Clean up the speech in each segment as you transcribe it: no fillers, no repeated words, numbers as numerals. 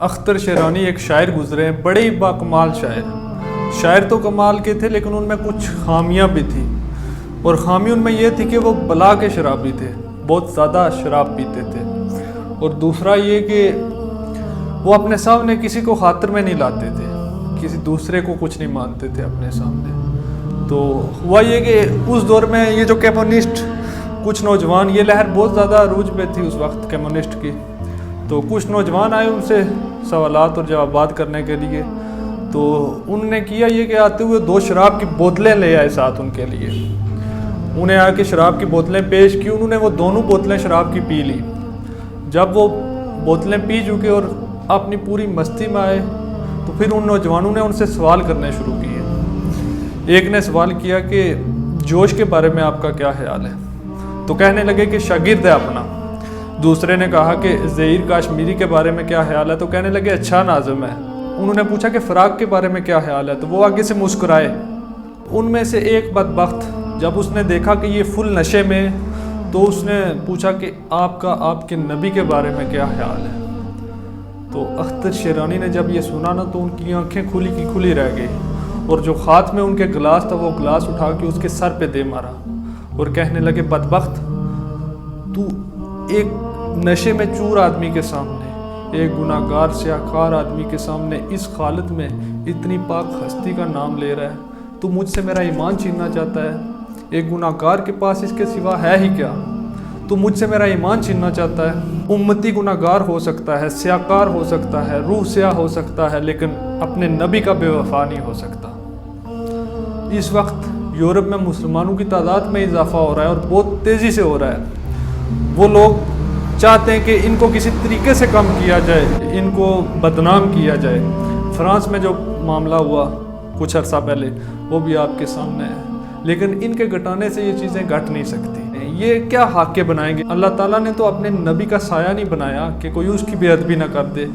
اختر شیرانی ایک شاعر گزرے ہیں، بڑے ہی باکمال شاعر تو کمال کے تھے، لیکن ان میں کچھ خامیاں بھی تھیں، اور خامی ان میں یہ تھی کہ وہ بلا کے شرابی تھے، بہت زیادہ شراب پیتے تھے، اور دوسرا یہ کہ وہ اپنے سامنے کسی کو خاطر میں نہیں لاتے تھے، کسی دوسرے کو کچھ نہیں مانتے تھے اپنے سامنے۔ تو ہوا یہ کہ اس دور میں یہ جو کمیونسٹ کچھ نوجوان، یہ لہر بہت زیادہ عروج پہ تھی اس وقت کمیونسٹ کی، تو کچھ نوجوان آئے ان سے سوالات اور جوابات کرنے کے لیے، تو انہوں نے کیا یہ کہ آتے ہوئے 2 شراب کی بوتلیں لے آئے ساتھ ان کے لیے، انہیں آ کے شراب کی بوتلیں پیش کی، انہوں نے وہ دونوں بوتلیں شراب کی پی لی۔ جب وہ بوتلیں پی چکے اور اپنی پوری مستی میں آئے تو پھر ان نوجوانوں نے ان سے سوال کرنے شروع کیے۔ ایک نے سوال کیا کہ جوش کے بارے میں آپ کا کیا خیال ہے؟ تو کہنے لگے کہ شاگرد ہے اپنا۔ دوسرے نے کہا کہ زہیر کاشمیری کے بارے میں کیا خیال ہے؟ تو کہنے لگے اچھا ناظم ہے۔ انہوں نے پوچھا کہ فراق کے بارے میں کیا خیال ہے؟ تو وہ آگے سے مسکرائے۔ ان میں سے ایک بدبخت جب اس نے دیکھا کہ یہ فل نشے میں، تو اس نے پوچھا کہ آپ کے نبی کے بارے میں کیا خیال ہے؟ تو اختر شیرانی نے جب یہ سنا نا تو ان کی آنکھیں کھلی کی کھلی رہ گئی، اور جو ہاتھ میں ان کے گلاس تھا وہ گلاس اٹھا کے اس کے سر پہ دے مارا، اور کہنے لگے بدبخت، تو ایک نشے میں چور آدمی کے سامنے، ایک گناہ گار سیاہکار آدمی کے سامنے اس حالت میں اتنی پاک ہستی کا نام لے رہا ہے، تو مجھ سے میرا ایمان چھیننا چاہتا ہے؟ ایک گناہ گار کے پاس اس کے سوا ہے ہی کیا؟ تو مجھ سے میرا ایمان چھیننا چاہتا ہے؟ امتی گناہ گار ہو سکتا ہے، سیاہکار ہو سکتا ہے، روح سیاہ ہو سکتا ہے، لیکن اپنے نبی کا بے وفا نہیں ہو سکتا۔ اس وقت یورپ میں مسلمانوں کی تعداد میں اضافہ ہو رہا ہے، اور بہت تیزی سے ہو رہا ہے۔ وہ لوگ چاہتے ہیں کہ ان کو کسی طریقے سے کم کیا جائے، ان کو بدنام کیا جائے۔ فرانس میں جو معاملہ ہوا کچھ عرصہ پہلے وہ بھی آپ کے سامنے ہے، لیکن ان کے گھٹانے سے یہ چیزیں گھٹ نہیں سکتی۔ یہ کیا خاکے بنائیں گے؟ اللہ تعالیٰ نے تو اپنے نبی کا سایہ نہیں بنایا کہ کوئی اس کی بے ادبی نہ کر دے،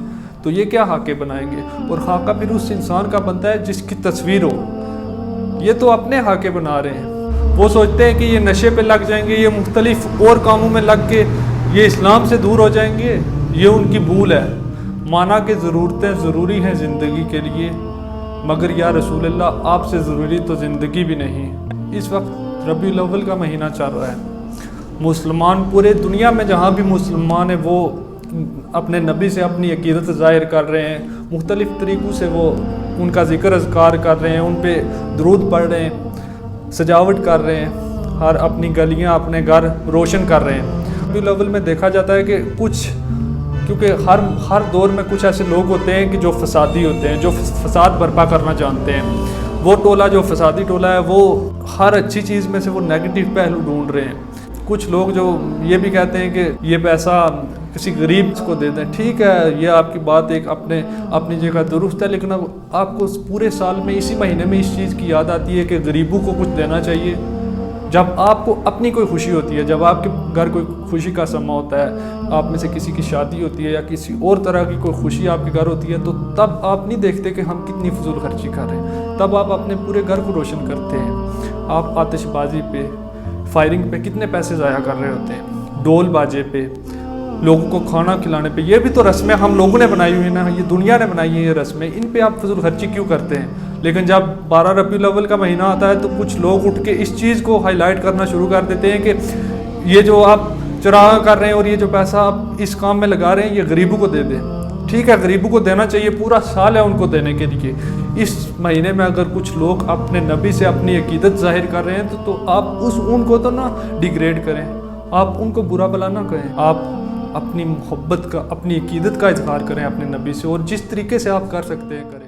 تو یہ کیا خاکے بنائیں گے؟ اور خاکہ پھر اس انسان کا بنتا ہے جس کی تصویر ہو۔ یہ تو اپنے خاکے بنا رہے ہیں۔ وہ سوچتے ہیں کہ یہ نشے پہ لگ جائیں گے، یہ مختلف اور کاموں میں لگ کے یہ اسلام سے دور ہو جائیں گے، یہ ان کی بھول ہے۔ مانا کہ ضرورتیں ضروری ہیں زندگی کے لیے، مگر یا رسول اللہ آپ سے ضروری تو زندگی بھی نہیں۔ اس وقت ربیع الاول کا مہینہ چل رہا ہے، مسلمان پورے دنیا میں جہاں بھی مسلمان ہیں وہ اپنے نبی سے اپنی عقیدت ظاہر کر رہے ہیں، مختلف طریقوں سے وہ ان کا ذکر اذکار کر رہے ہیں، ان پہ درود پڑھ رہے ہیں، سجاوٹ کر رہے ہیں، ہر اپنی گلیاں اپنے گھر روشن کر رہے ہیں۔ ربیع الاول میں دیکھا جاتا ہے کہ کیونکہ ہر دور میں کچھ ایسے لوگ ہوتے ہیں کہ جو فسادی ہوتے ہیں، جو فساد برپا کرنا جانتے ہیں۔ وہ ٹولہ جو فسادی ٹولہ ہے وہ ہر اچھی چیز میں سے وہ نیگیٹو پہلو ڈھونڈ رہے ہیں۔ کچھ لوگ جو یہ بھی کہتے ہیں کہ یہ پیسہ کسی غریب کو دے دیں، ٹھیک ہے، یہ آپ کی بات ایک اپنی جگہ درست ہے، لیکن اب آپ کو پورے سال میں اسی مہینے میں اس چیز کی یاد آتی ہے کہ غریبوں کو کچھ دینا چاہیے۔ جب آپ کو اپنی کوئی خوشی ہوتی ہے، جب آپ کے گھر کوئی خوشی کا سما ہوتا ہے، آپ میں سے کسی کی شادی ہوتی ہے یا کسی اور طرح کی کوئی خوشی آپ کے گھر ہوتی ہے، تو تب آپ نہیں دیکھتے کہ ہم کتنی فضول خرچی کر رہے ہیں، تب آپ اپنے پورے گھر کو روشن کرتے ہیں۔ آپ آتش بازی پہ، فائرنگ پہ کتنے پیسے ضائع کر رہے ہوتے ہیں، ڈول باجے پہ، لوگوں کو کھانا کھلانے پہ۔ یہ بھی تو رسمیں ہم لوگوں نے بنائی ہوئی ہیں نا، یہ دنیا نے بنائی ہیں یہ رسمیں، ان پہ آپ فضول خرچی کیوں کرتے ہیں؟ لیکن جب 12 ربیع الاول کا مہینہ آتا ہے تو کچھ لوگ اٹھ کے اس چیز کو ہائی لائٹ کرنا شروع کر دیتے ہیں کہ یہ جو آپ چراغاں کر رہے ہیں اور یہ جو پیسہ آپ اس کام میں لگا رہے ہیں یہ غریبوں کو دے دیں۔ ٹھیک ہے، غریبوں کو دینا چاہیے، پورا سال ہے ان کو دینے کے لیے۔ اس مہینے میں اگر کچھ لوگ اپنے نبی سے اپنی عقیدت ظاہر کر رہے ہیں تو آپ ان کو تو نہ ڈیگریڈ کریں، آپ ان کو برا بلا نہ کہیں، آپ اپنی محبت کا، اپنی عقیدت کا اظہار کریں اپنے نبی سے، اور جس طریقے سے آپ کر سکتے ہیں کریں۔